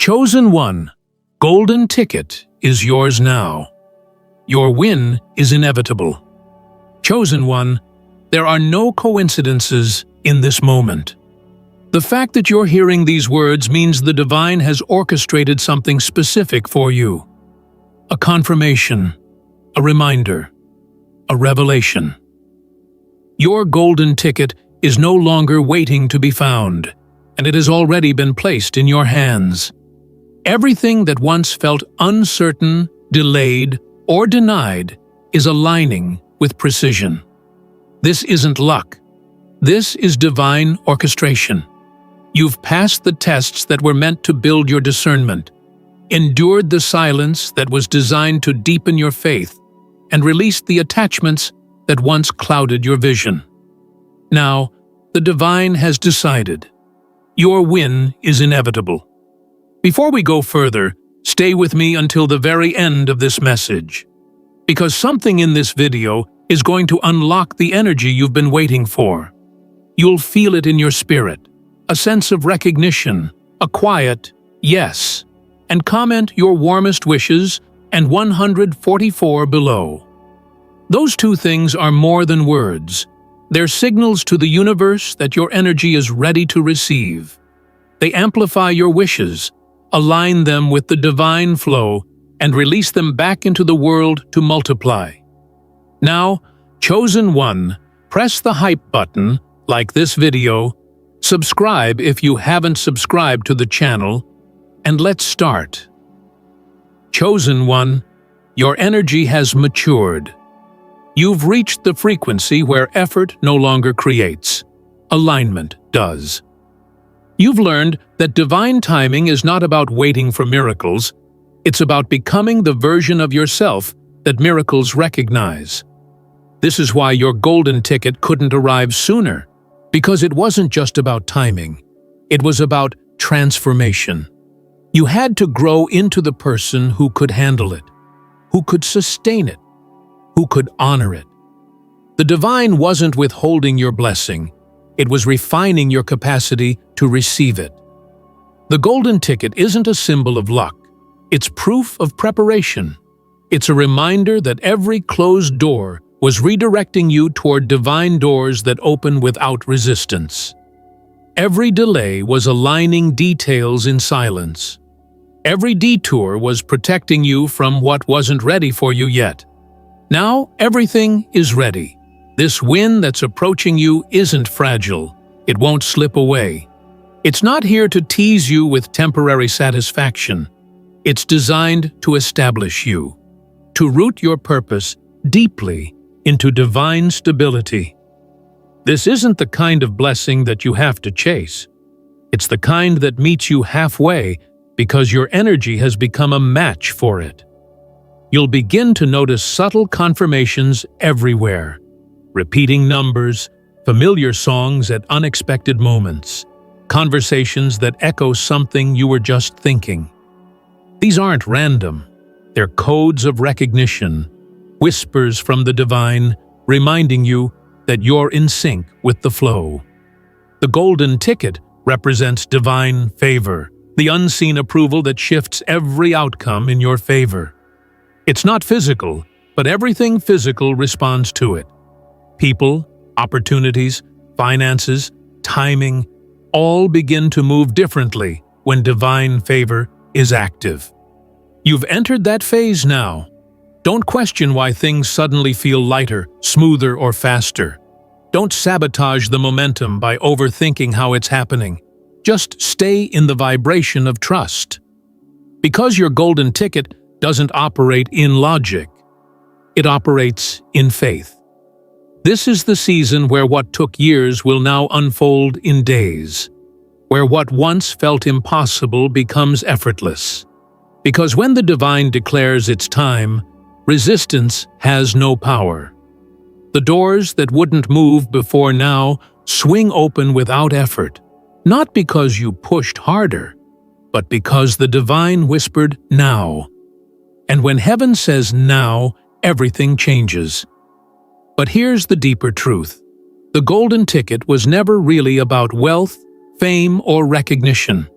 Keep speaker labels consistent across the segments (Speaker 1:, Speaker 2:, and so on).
Speaker 1: Chosen one, golden ticket is yours now. Your win is inevitable. Chosen one, there are no coincidences in this moment. The fact that you're hearing these words means the divine has orchestrated something specific for you. A confirmation, a reminder, a revelation. Your golden ticket is no longer waiting to be found, and it has already been placed in your hands. Everything that once felt uncertain, delayed, or denied is aligning with precision. This isn't luck. This is divine orchestration. You've passed the tests that were meant to build your discernment, endured the silence that was designed to deepen your faith, and released the attachments that once clouded your vision. Now, the divine has decided. Your win is inevitable. Before we go further, stay with me until the very end of this message, because something in this video is going to unlock the energy you've been waiting for. You'll feel it in your spirit, a sense of recognition, a quiet yes, and comment your warmest wishes and 144 below. Those two things are more than words. They're signals to the universe that your energy is ready to receive. They amplify your wishes, align them with the divine flow, and release them back into the world to multiply. Now, chosen one, press the hype button, like this video, subscribe if you haven't subscribed to the channel, and let's start. Chosen one, your energy has matured. You've reached the frequency where effort no longer creates. Alignment does. You've learned that divine timing is not about waiting for miracles. It's about becoming the version of yourself that miracles recognize. This is why your golden ticket couldn't arrive sooner, because it wasn't just about timing. It was about transformation. You had to grow into the person who could handle it, who could sustain it, who could honor it. The divine wasn't withholding your blessing. It was refining your capacity to receive it. The golden ticket isn't a symbol of luck. It's proof of preparation. It's a reminder that every closed door was redirecting you toward divine doors that open without resistance. Every delay was aligning details in silence. Every detour was protecting you from what wasn't ready for you yet. Now everything is ready. This win that's approaching you isn't fragile. It won't slip away. It's not here to tease you with temporary satisfaction. It's designed to establish you, to root your purpose deeply into divine stability. This isn't the kind of blessing that you have to chase. It's the kind that meets you halfway because your energy has become a match for it. You'll begin to notice subtle confirmations everywhere. Repeating numbers, familiar songs at unexpected moments, conversations that echo something you were just thinking. These aren't random. They're codes of recognition, whispers from the divine, reminding you that you're in sync with the flow. The golden ticket represents divine favor, the unseen approval that shifts every outcome in your favor. It's not physical, but everything physical responds to it. People, opportunities, finances, timing, all begin to move differently when divine favor is active. You've entered that phase now. Don't question why things suddenly feel lighter, smoother, or faster. Don't sabotage the momentum by overthinking how it's happening. Just stay in the vibration of trust. Because your golden ticket doesn't operate in logic, it operates in faith. This is the season where what took years will now unfold in days, where what once felt impossible becomes effortless. Because when the divine declares it's time, resistance has no power. The doors that wouldn't move before now swing open without effort, not because you pushed harder, but because the divine whispered now. And when heaven says now, everything changes. But here's the deeper truth. The golden ticket was never really about wealth, fame, or recognition.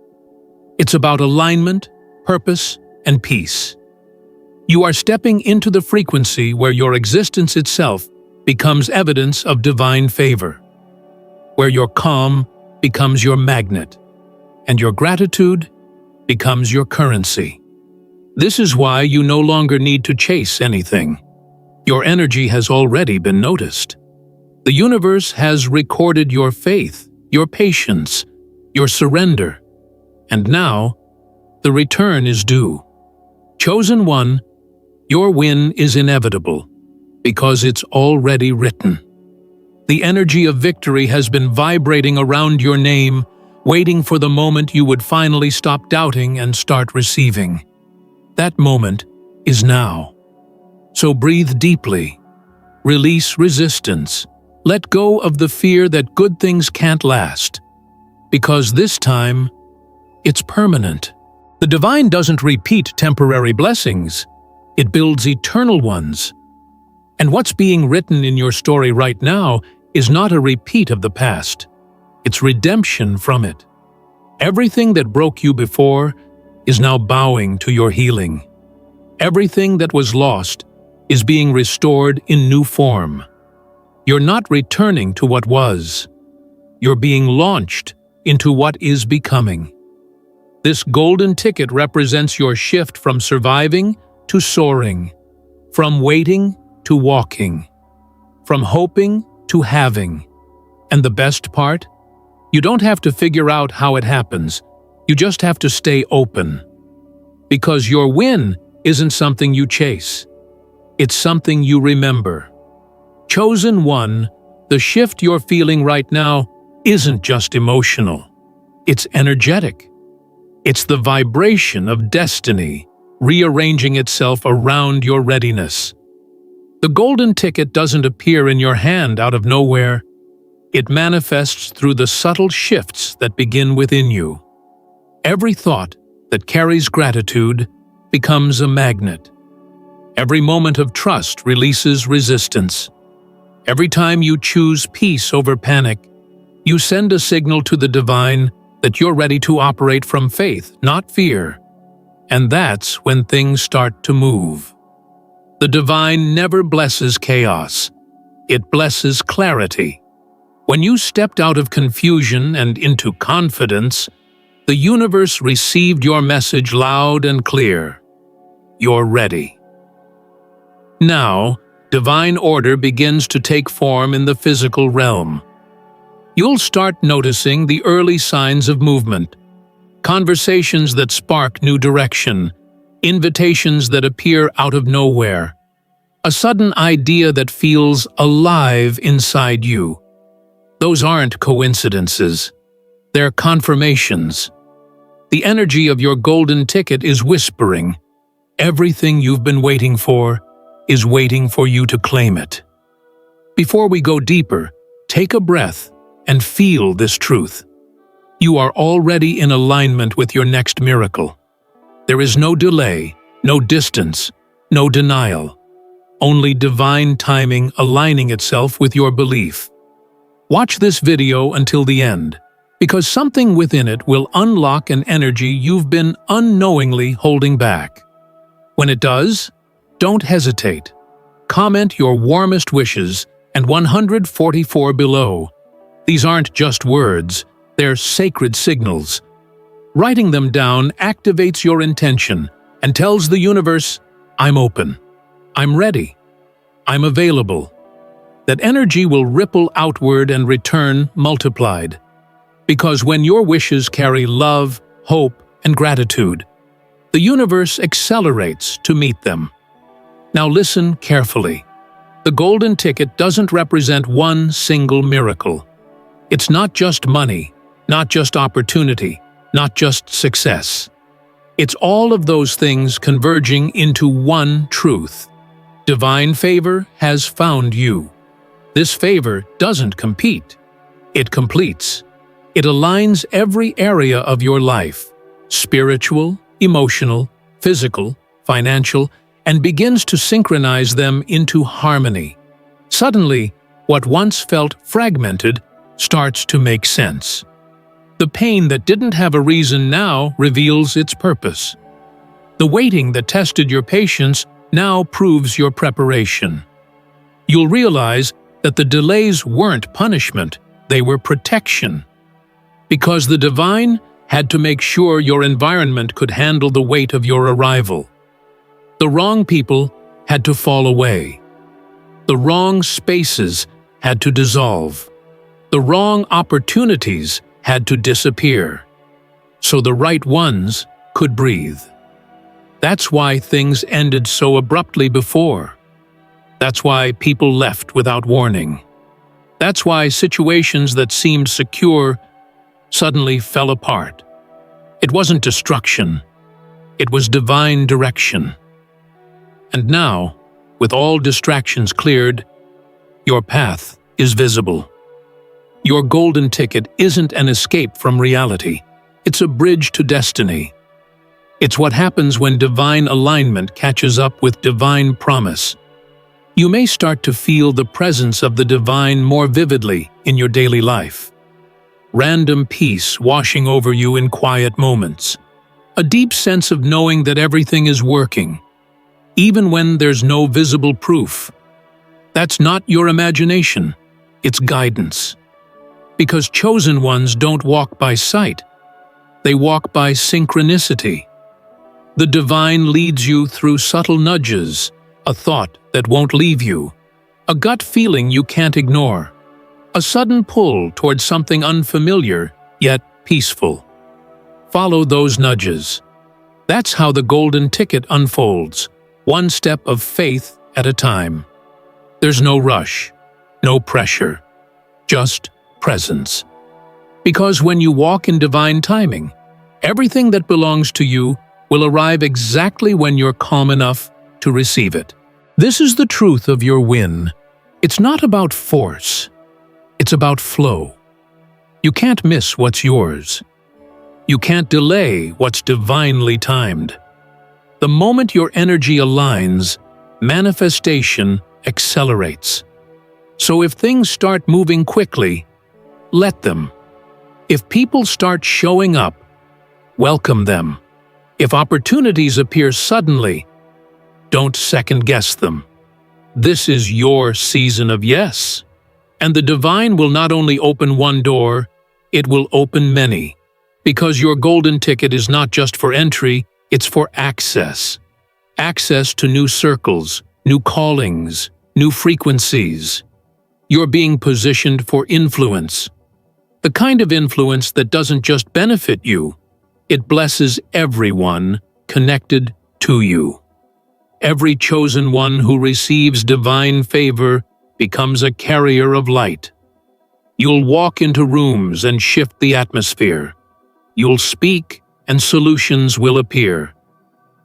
Speaker 1: It's about alignment, purpose, and peace. You are stepping into the frequency where your existence itself becomes evidence of divine favor, where your calm becomes your magnet, and your gratitude becomes your currency. This is why you no longer need to chase anything. Your energy has already been noticed. The universe has recorded your faith, your patience, your surrender, and now the return is due. Chosen one, your win is inevitable because it's already written. The energy of victory has been vibrating around your name, waiting for the moment you would finally stop doubting and start receiving. That moment is now. So breathe deeply, release resistance, let go of the fear that good things can't last, because this time, it's permanent. The divine doesn't repeat temporary blessings, it builds eternal ones. And what's being written in your story right now is not a repeat of the past, it's redemption from it. Everything that broke you before is now bowing to your healing. Everything that was lost is being restored in new form. You're not returning to what was. You're being launched into what is becoming. This golden ticket represents your shift from surviving to soaring, from waiting to walking, from hoping to having. And the best part? You don't have to figure out how it happens. You just have to stay open. Because your win isn't something you chase. It's something you remember. Chosen one, the shift you're feeling right now isn't just emotional. It's energetic. It's the vibration of destiny rearranging itself around your readiness. The golden ticket doesn't appear in your hand out of nowhere. It manifests through the subtle shifts that begin within you. Every thought that carries gratitude becomes a magnet. Every moment of trust releases resistance. Every time you choose peace over panic, you send a signal to the divine that you're ready to operate from faith, not fear. And that's when things start to move. The divine never blesses chaos. It blesses clarity. When you stepped out of confusion and into confidence, the universe received your message loud and clear. You're ready. Now, divine order begins to take form in the physical realm. You'll start noticing the early signs of movement, conversations that spark new direction, invitations that appear out of nowhere, a sudden idea that feels alive inside you. Those aren't coincidences. They're confirmations. The energy of your golden ticket is whispering. Everything you've been waiting for is waiting for you to claim it. Before we go deeper, take a breath and feel this truth. You are already in alignment with your next miracle. There is no delay, no distance, no denial. Only divine timing aligning itself with your belief. Watch this video until the end, because something within it will unlock an energy you've been unknowingly holding back. When it does, don't hesitate. Comment your warmest wishes and 144 below. These aren't just words, they're sacred signals. Writing them down activates your intention and tells the universe, I'm open, I'm ready, I'm available. That energy will ripple outward and return multiplied. Because when your wishes carry love, hope, and gratitude, the universe accelerates to meet them. Now listen carefully. The golden ticket doesn't represent one single miracle. It's not just money, not just opportunity, not just success. It's all of those things converging into one truth. Divine favor has found you. This favor doesn't compete. It completes. It aligns every area of your life, spiritual, emotional, physical, financial, and begins to synchronize them into harmony. Suddenly, what once felt fragmented starts to make sense. The The pain that didn't have a reason now reveals its purpose. The waiting that tested your patience now proves your preparation. You'll realize that the delays weren't punishment, they were protection. Because the divine had to make sure your environment could handle the weight of your arrival. The wrong people had to fall away. The wrong spaces had to dissolve. The wrong opportunities had to disappear, so the right ones could breathe. That's why things ended so abruptly before. That's why people left without warning. That's why situations that seemed secure suddenly fell apart. It wasn't destruction. It was divine direction. And now, with all distractions cleared, your path is visible. Your golden ticket isn't an escape from reality. It's a bridge to destiny. It's what happens when divine alignment catches up with divine promise. You may start to feel the presence of the divine more vividly in your daily life. Random peace washing over you in quiet moments. A deep sense of knowing that everything is working, even when there's no visible proof. That's not your imagination, it's guidance. Because chosen ones don't walk by sight, they walk by synchronicity. The divine leads you through subtle nudges, a thought that won't leave you, a gut feeling you can't ignore, a sudden pull towards something unfamiliar yet peaceful. Follow those nudges. That's how the golden ticket unfolds, one step of faith at a time. There's no rush, no pressure, just presence. Because when you walk in divine timing, everything that belongs to you will arrive exactly when you're calm enough to receive it. This is the truth of your win. It's not about force. It's about flow. You can't miss what's yours. You can't delay what's divinely timed. The moment your energy aligns, manifestation accelerates. So if things start moving quickly, let them. If people start showing up, welcome them. If opportunities appear suddenly, don't second-guess them. This is your season of yes. And the divine will not only open one door, it will open many. Because your golden ticket is not just for entry, it's for access. Access to new circles, new callings, new frequencies. You're being positioned for influence. The kind of influence that doesn't just benefit you, it blesses everyone connected to you. Every chosen one who receives divine favor becomes a carrier of light. You'll walk into rooms and shift the atmosphere. You'll speak and solutions will appear.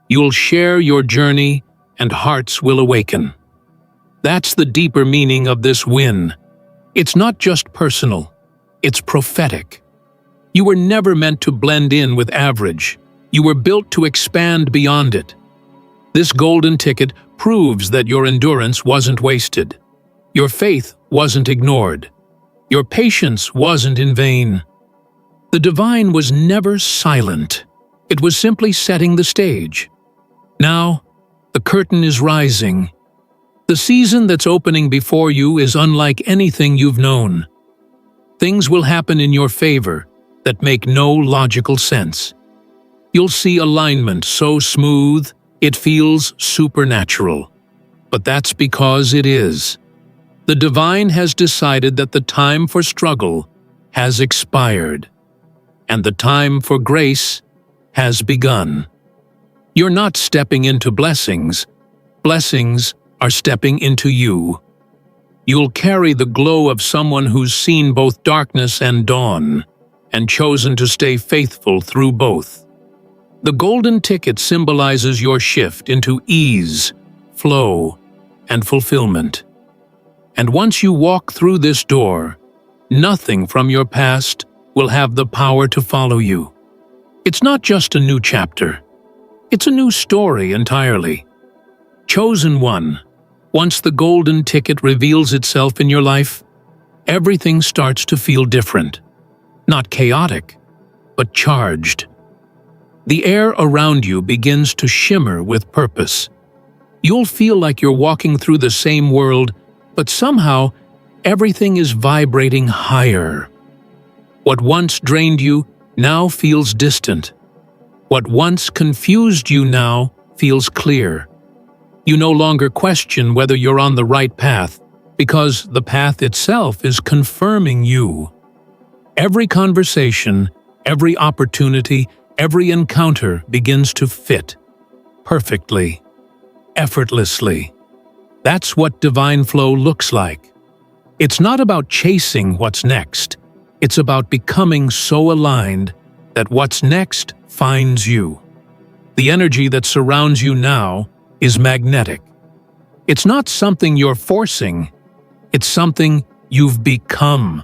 Speaker 1: You'll share your journey and hearts will awaken. That's the deeper meaning of this win. It's not just personal, it's prophetic. You were never meant to blend in with average. You were built to expand beyond it. This golden ticket proves that your endurance wasn't wasted. Your faith wasn't ignored. Your patience wasn't in vain. The divine was never silent. It was simply setting the stage. Now, the curtain is rising. The season that's opening before you is unlike anything you've known. Things will happen in your favor that make no logical sense. You'll see alignment so smooth, it feels supernatural. But that's because it is. The divine has decided that the time for struggle has expired, and the time for grace has begun. You're not stepping into blessings. Blessings are stepping into you. You'll carry the glow of someone who's seen both darkness and dawn, and chosen to stay faithful through both. The golden ticket symbolizes your shift into ease, flow, and fulfillment. And once you walk through this door, nothing from your past will have the power to follow you. It's not just a new chapter. It's a new story entirely. Chosen one, once the golden ticket reveals itself in your life, everything starts to feel different. Not chaotic, but charged. The air around you begins to shimmer with purpose. You'll feel like you're walking through the same world, but somehow everything is vibrating higher. What once drained you now feels distant. What once confused you now feels clear. You no longer question whether you're on the right path, because the path itself is confirming you. Every conversation, every opportunity, every encounter begins to fit perfectly, effortlessly. That's what divine flow looks like. It's not about chasing what's next. It's about becoming so aligned that what's next finds you. The energy that surrounds you now is magnetic. It's not something you're forcing. It's something you've become.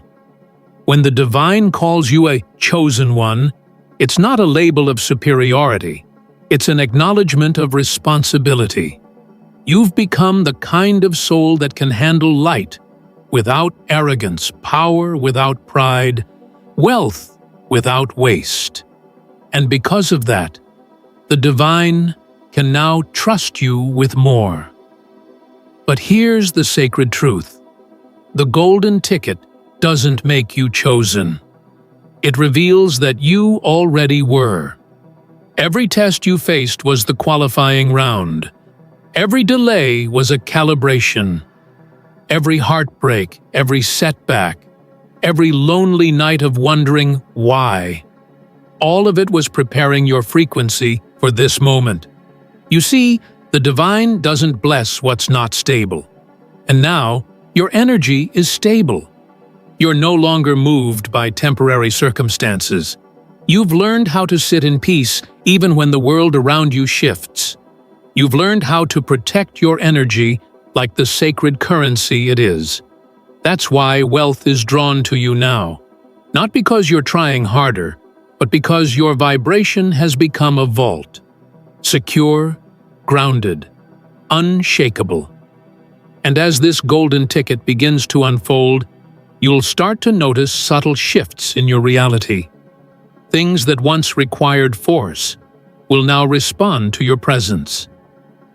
Speaker 1: When the divine calls you a chosen one, it's not a label of superiority. It's an acknowledgement of responsibility. You've become the kind of soul that can handle light without arrogance, power without pride, wealth without waste. And because of that, the divine can now trust you with more. But here's the sacred truth. The golden ticket doesn't make you chosen. It reveals that you already were. Every test you faced was the qualifying round. Every delay was a calibration. Every heartbreak, every setback, every lonely night of wondering why. All of it was preparing your frequency for this moment. You see, the divine doesn't bless what's not stable. And now, your energy is stable. You're no longer moved by temporary circumstances. You've learned how to sit in peace even when the world around you shifts. You've learned how to protect your energy like the sacred currency it is. That's why wealth is drawn to you now. Not because you're trying harder, but because your vibration has become a vault. Secure, grounded, unshakable. And as this golden ticket begins to unfold, you'll start to notice subtle shifts in your reality. Things that once required force will now respond to your presence.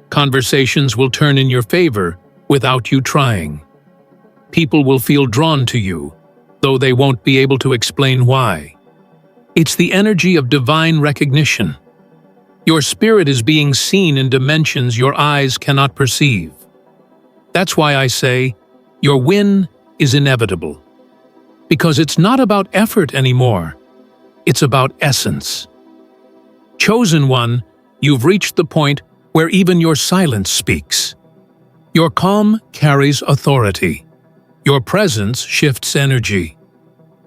Speaker 1: Conversations will turn in your favor without you trying. People will feel drawn to you, though they won't be able to explain why. It's the energy of divine recognition. Your spirit is being seen in dimensions your eyes cannot perceive. That's why I say, your win is inevitable. Because it's not about effort anymore. It's about essence. Chosen one, you've reached the point where even your silence speaks. Your calm carries authority. Your presence shifts energy.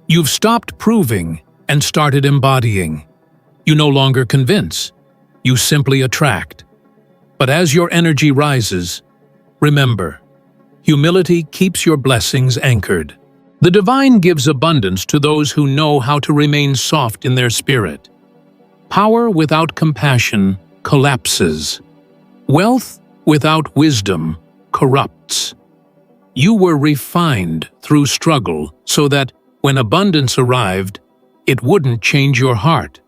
Speaker 1: You've stopped proving and started embodying. You no longer convince. You simply attract. But as your energy rises, remember, humility keeps your blessings anchored. The divine gives abundance to those who know how to remain soft in their spirit. Power without compassion collapses. Wealth without wisdom corrupts. You were refined through struggle so that when abundance arrived, it wouldn't change your heart.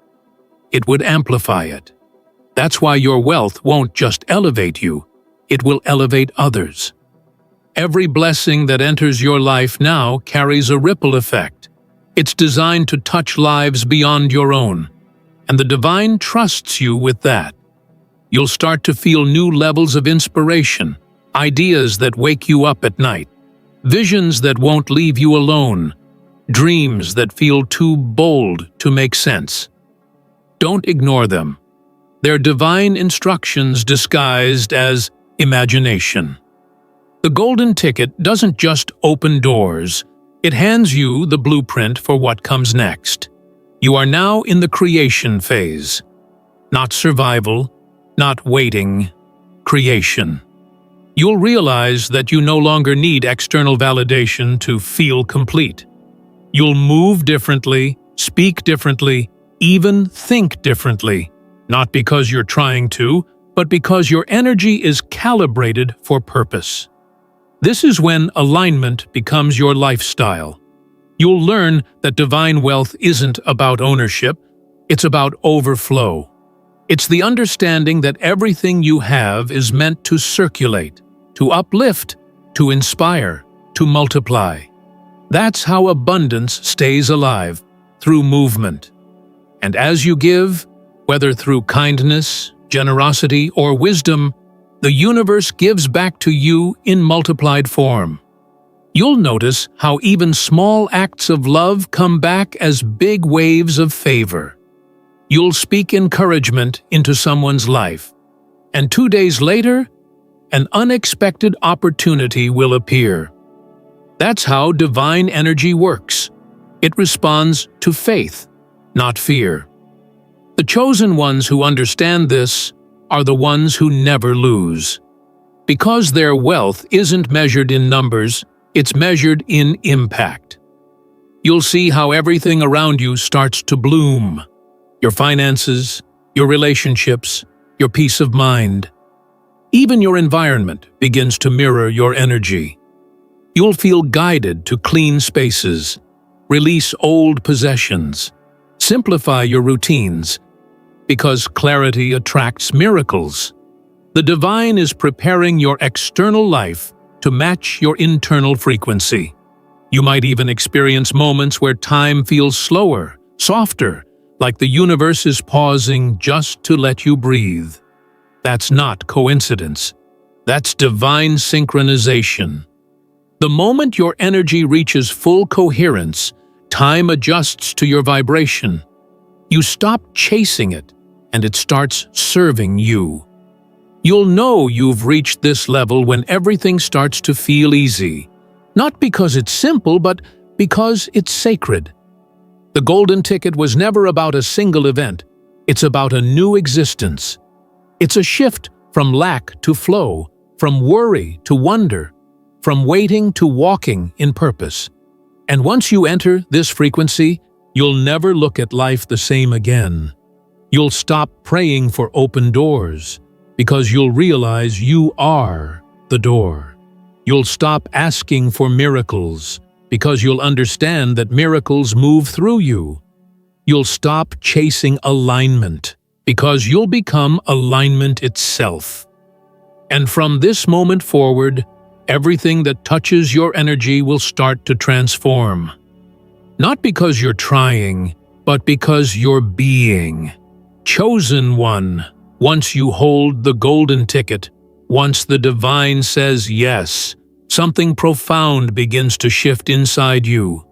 Speaker 1: It would amplify it. That's why your wealth won't just elevate you, it will elevate others. Every blessing that enters your life now carries a ripple effect. It's designed to touch lives beyond your own, and the divine trusts you with that. You'll start to feel new levels of inspiration, ideas that wake you up at night, visions that won't leave you alone, dreams that feel too bold to make sense. Don't ignore them. They're divine instructions disguised as imagination. The golden ticket doesn't just open doors, it hands you the blueprint for what comes next. You are now in the creation phase. Not survival, not waiting, creation. You'll realize that you no longer need external validation to feel complete. You'll move differently, speak differently, even think differently, not because you're trying to, but because your energy is calibrated for purpose. This is when alignment becomes your lifestyle. You'll learn that divine wealth isn't about ownership, It's about overflow. It's the understanding that everything you have is meant to circulate, to uplift, to inspire, to multiply. That's how abundance stays alive, through movement. And as you give, whether through kindness, generosity, or wisdom, the universe gives back to you in multiplied form. You'll notice how even small acts of love come back as big waves of favor. You'll speak encouragement into someone's life, and 2 days later, an unexpected opportunity will appear. That's how divine energy works. It responds to faith, not fear. The chosen ones who understand this are the ones who never lose. Because their wealth isn't measured in numbers, it's measured in impact. You'll see how everything around you starts to bloom. Your finances, your relationships, your peace of mind. Even your environment begins to mirror your energy. You'll feel guided to clean spaces, release old possessions, simplify your routines, because clarity attracts miracles. The divine is preparing your external life to match your internal frequency. You might even experience moments where time feels slower, softer, like the universe is pausing just to let you breathe. That's not coincidence. That's divine synchronization. The moment your energy reaches full coherence, time adjusts to your vibration. You stop chasing it, and it starts serving you. You'll know you've reached this level when everything starts to feel easy. Not because it's simple, but because it's sacred. The golden ticket was never about a single event. It's about a new existence. It's a shift from lack to flow, from worry to wonder, from waiting to walking in purpose. And once you enter this frequency, you'll never look at life the same again. You'll stop praying for open doors, because you'll realize you are the door. You'll stop asking for miracles, because you'll understand that miracles move through you. You'll stop chasing alignment, because you'll become alignment itself. And from this moment forward, everything that touches your energy will start to transform. Not because you're trying, but because you're being. Chosen one, once you hold the golden ticket, once the divine says yes, something profound begins to shift inside you.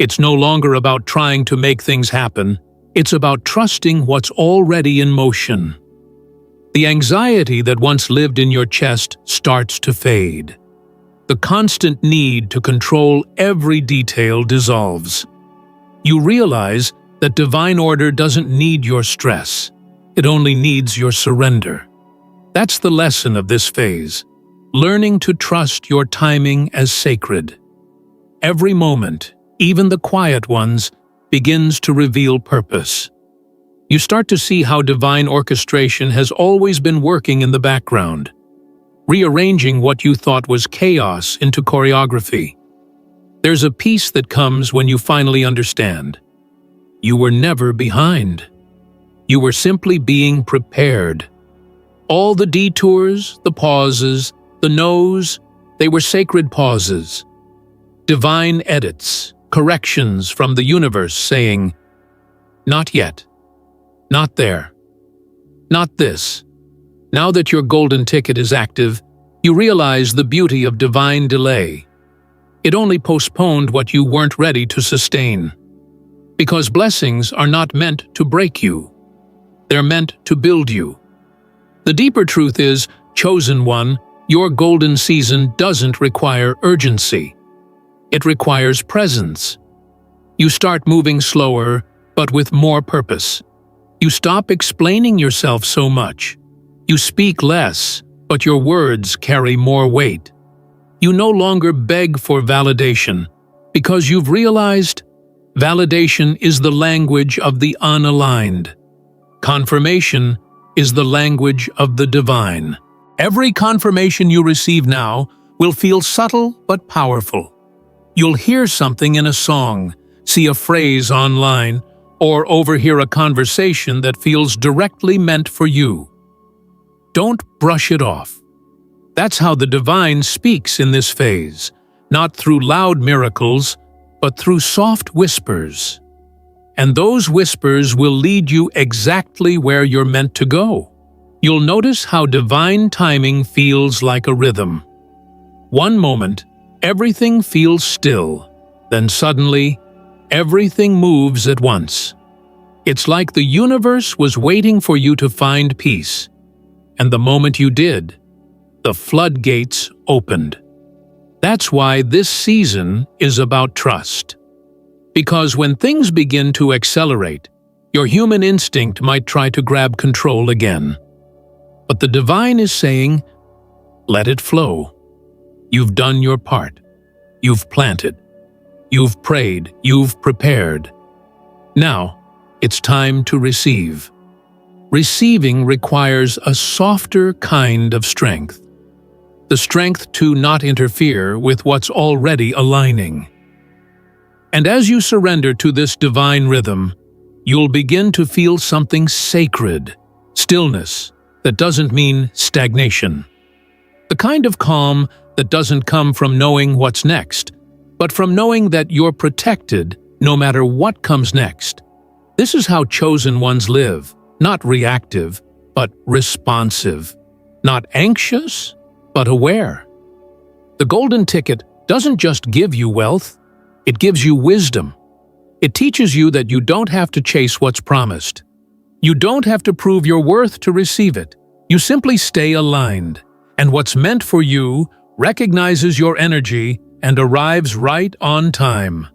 Speaker 1: It's no longer about trying to make things happen. It's about trusting what's already in motion. The anxiety that once lived in your chest starts to fade. The constant need to control every detail dissolves. You realize that divine order doesn't need your stress. It only needs your surrender. That's the lesson of this phase. Learning to trust your timing as sacred. Every moment, even the quiet ones, begins to reveal purpose. You start to see how divine orchestration has always been working in the background, rearranging what you thought was chaos into choreography. There's a peace that comes when you finally understand. You were never behind. You were simply being prepared. All the detours, the pauses, the no's, they were sacred pauses. Divine edits, corrections from the universe saying, "Not yet. Not there. Not this." Now that your golden ticket is active, you realize the beauty of divine delay. It only postponed what you weren't ready to sustain. Because blessings are not meant to break you. They're meant to build you. The deeper truth is, chosen one, your golden season doesn't require urgency. It requires presence. You start moving slower, but with more purpose. You stop explaining yourself so much. You speak less, but your words carry more weight. You no longer beg for validation, because you've realized validation is the language of the unaligned. Confirmation is the language of the divine. Every confirmation you receive now will feel subtle but powerful. You'll hear something in a song, see a phrase online, or overhear a conversation that feels directly meant for you. Don't brush it off. That's how the divine speaks in this phase, not through loud miracles, but through soft whispers. And those whispers will lead you exactly where you're meant to go. You'll notice how divine timing feels like a rhythm. One moment, everything feels still, then suddenly, everything moves at once. It's like the universe was waiting for you to find peace, and the moment you did, the floodgates opened. That's why this season is about trust. Because when things begin to accelerate, your human instinct might try to grab control again. But the divine is saying, let it flow. You've done your part. You've planted. You've prayed. You've prepared. Now, it's time to receive. Receiving requires a softer kind of strength. The strength to not interfere with what's already aligning. And as you surrender to this divine rhythm, you'll begin to feel something sacred, stillness that doesn't mean stagnation. The kind of calm that doesn't come from knowing what's next, but from knowing that you're protected no matter what comes next. This is how chosen ones live, not reactive, but responsive. Not anxious, but aware. The golden ticket doesn't just give you wealth, it gives you wisdom. It teaches you that you don't have to chase what's promised. You don't have to prove your worth to receive it. You simply stay aligned, and what's meant for you recognizes your energy and arrives right on time.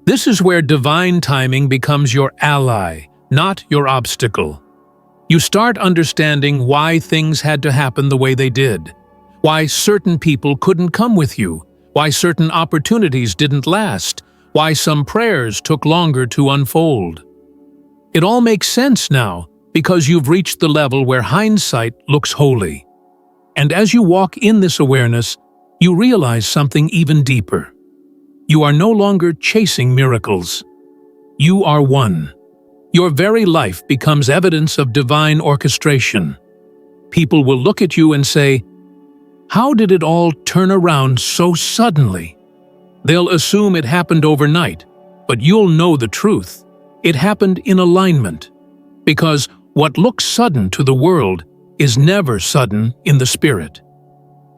Speaker 1: This is where divine timing becomes your ally, not your obstacle. You start understanding why things had to happen the way they did, why certain people couldn't come with you, why certain opportunities didn't last, why some prayers took longer to unfold. It all makes sense now because you've reached the level where hindsight looks holy. And as you walk in this awareness, you realize something even deeper. You are no longer chasing miracles. You are one. Your very life becomes evidence of divine orchestration. People will look at you and say, "How did it all turn around so suddenly?" They'll assume it happened overnight, but you'll know the truth. It happened in alignment. Because what looks sudden to the world is never sudden in the spirit.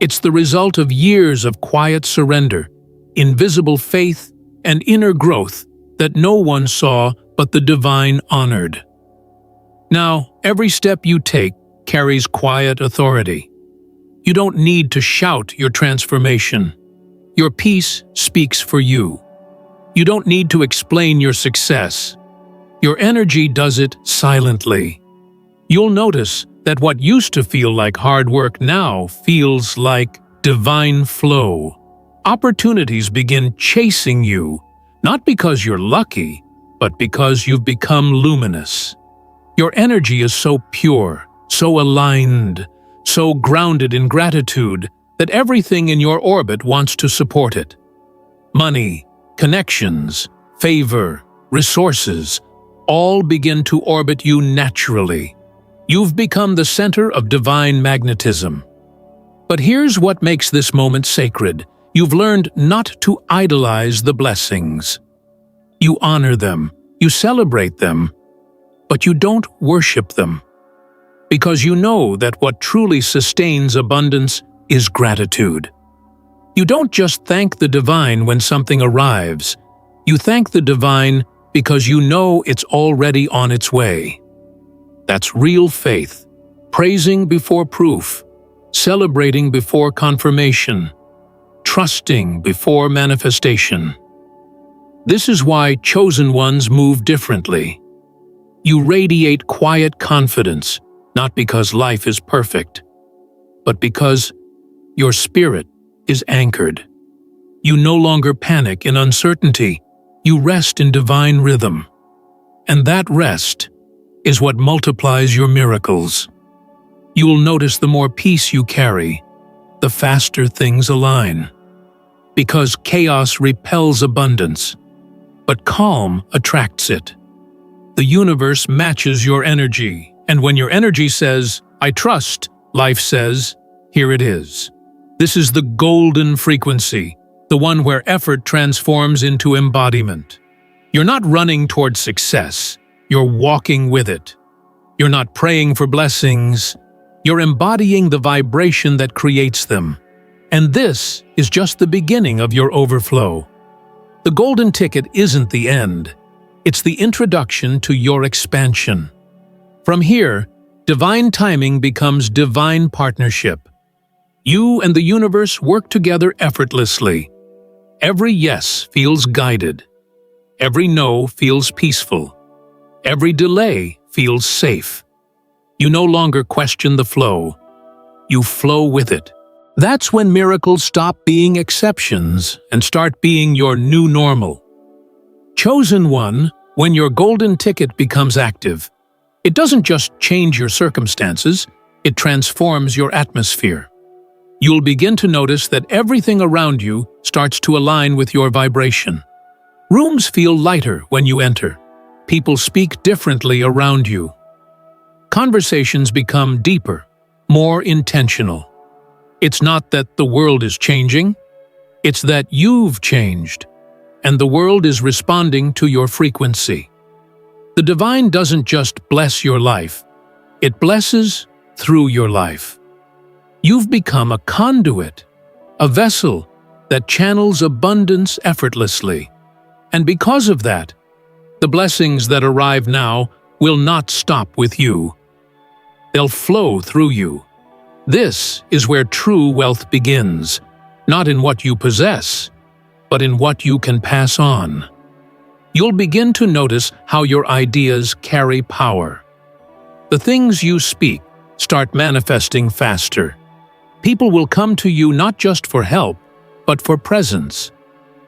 Speaker 1: It's the result of years of quiet surrender, invisible faith, and inner growth that no one saw but the divine honored. Now, every step you take carries quiet authority. You don't need to shout your transformation. Your peace speaks for you. You don't need to explain your success. Your energy does it silently. You'll notice that what used to feel like hard work now feels like divine flow. Opportunities begin chasing you, not because you're lucky, but because you've become luminous. Your energy is so pure, so aligned, so grounded in gratitude that everything in your orbit wants to support it. Money, connections, favor, resources, all begin to orbit you naturally. You've become the center of divine magnetism. But here's what makes this moment sacred. You've learned not to idolize the blessings. You honor them, you celebrate them, but you don't worship them. Because you know that what truly sustains abundance is gratitude. You don't just thank the divine when something arrives. You thank the divine because you know it's already on its way. That's real faith, praising before proof, celebrating before confirmation, trusting before manifestation. This is why chosen ones move differently. You radiate quiet confidence, not because life is perfect, but because your spirit is anchored. You no longer panic in uncertainty. You rest in divine rhythm. And that rest is what multiplies your miracles. You will notice the more peace you carry, the faster things align. Because chaos repels abundance, but calm attracts it. The universe matches your energy, and when your energy says, "I trust," life says, "Here it is." This is the golden frequency, the one where effort transforms into embodiment. You're not running toward success, you're walking with it. You're not praying for blessings, you're embodying the vibration that creates them. And this is just the beginning of your overflow. The golden ticket isn't the end, it's the introduction to your expansion. From here, divine timing becomes divine partnership. You and the universe work together effortlessly. Every yes feels guided. Every no feels peaceful. Every delay feels safe. You no longer question the flow. You flow with it. That's when miracles stop being exceptions and start being your new normal. Chosen one, when your golden ticket becomes active, it doesn't just change your circumstances, it transforms your atmosphere. You'll begin to notice that everything around you starts to align with your vibration. Rooms feel lighter when you enter. People speak differently around you. Conversations become deeper, more intentional. It's not that the world is changing, it's that you've changed, and the world is responding to your frequency. The divine doesn't just bless your life, it blesses through your life. You've become a conduit, a vessel that channels abundance effortlessly. And because of that, the blessings that arrive now will not stop with you. They'll flow through you. This is where true wealth begins, not in what you possess, but in what you can pass on. You'll begin to notice how your ideas carry power. The things you speak start manifesting faster. People will come to you not just for help, but for presence.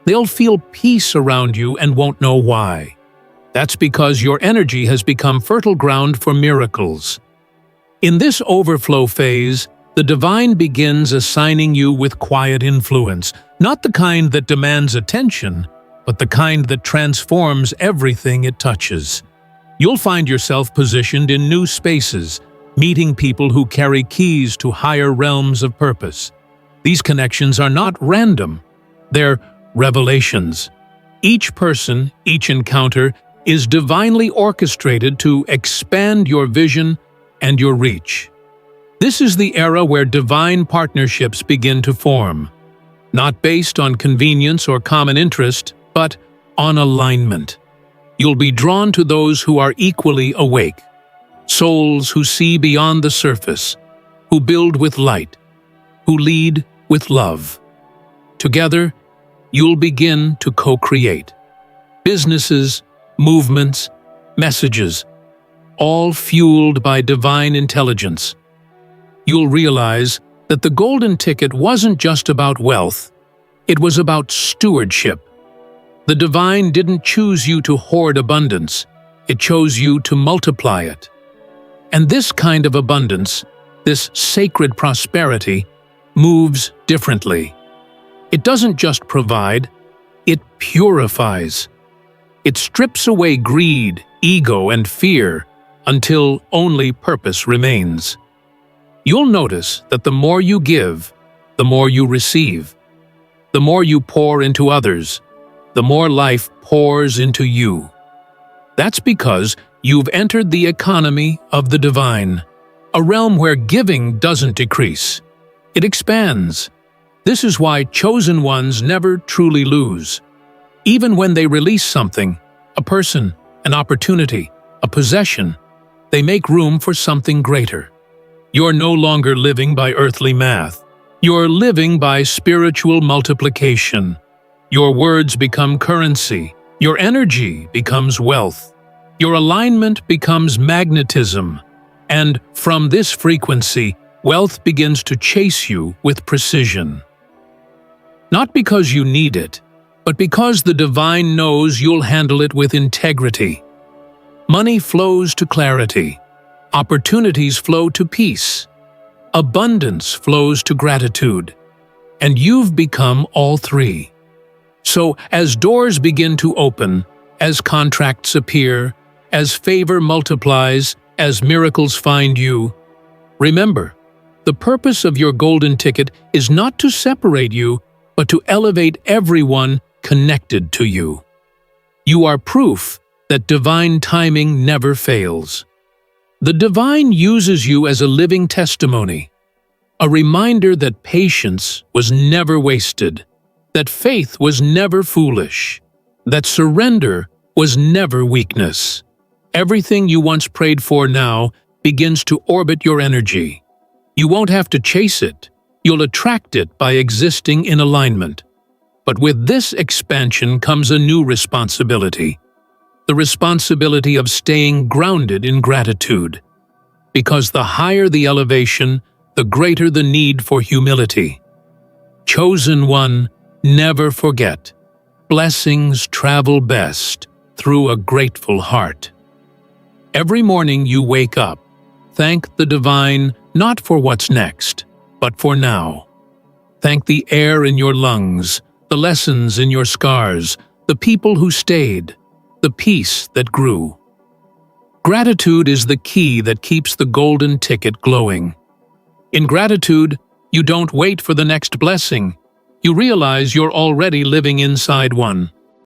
Speaker 1: They'll feel peace around you and won't know why. That's because your energy has become fertile ground for miracles. In this overflow phase, the divine begins assigning you with quiet influence, not the kind that demands attention, but the kind that transforms everything it touches. You'll find yourself positioned in new spaces, meeting people who carry keys to higher realms of purpose. These connections are not random, they're revelations. Each person, each encounter, is divinely orchestrated to expand your vision and your reach. This is the era where divine partnerships begin to form, not based on convenience or common interest, but on alignment. You'll be drawn to those who are equally awake, souls who see beyond the surface, who build with light, who lead with love. Together, you'll begin to co-create. Businesses, movements, messages, all fueled by divine intelligence. You'll realize that the golden ticket wasn't just about wealth, it was about stewardship. The divine didn't choose you to hoard abundance, it chose you to multiply it. And this kind of abundance, this sacred prosperity, moves differently. It doesn't just provide, it purifies. It strips away greed, ego, and fear until only purpose remains. You'll notice that the more you give, the more you receive. The more you pour into others, the more life pours into you. That's because you've entered the economy of the divine, a realm where giving doesn't decrease. It expands. This is why chosen ones never truly lose. Even when they release something, a person, an opportunity, a possession, they make room for something greater. You're no longer living by earthly math. You're living by spiritual multiplication. Your words become currency. Your energy becomes wealth. Your alignment becomes magnetism. And from this frequency, wealth begins to chase you with precision. Not because you need it, but because the divine knows you'll handle it with integrity. Money flows to clarity. Opportunities flow to peace. Abundance flows to gratitude. And you've become all three. So, as doors begin to open, as contracts appear, as favor multiplies, as miracles find you. Remember, the purpose of your golden ticket is not to separate you, but to elevate everyone connected to you. You are proof that divine timing never fails. The divine uses you as a living testimony, a reminder that patience was never wasted, that faith was never foolish, that surrender was never weakness. Everything you once prayed for now begins to orbit your energy. You won't have to chase it, you'll attract it by existing in alignment. But with this expansion comes a new responsibility. The responsibility of staying grounded in gratitude. Because the higher the elevation, the greater the need for humility. Chosen one, never forget. Blessings travel best through a grateful heart. Every morning you wake up, thank the divine not for what's next, but for now. Thank the air in your lungs, the lessons in your scars, the people who stayed, the peace that grew. Gratitude is the key that keeps the golden ticket glowing. In gratitude, you don't wait for the next blessing. You realize you're already living inside one.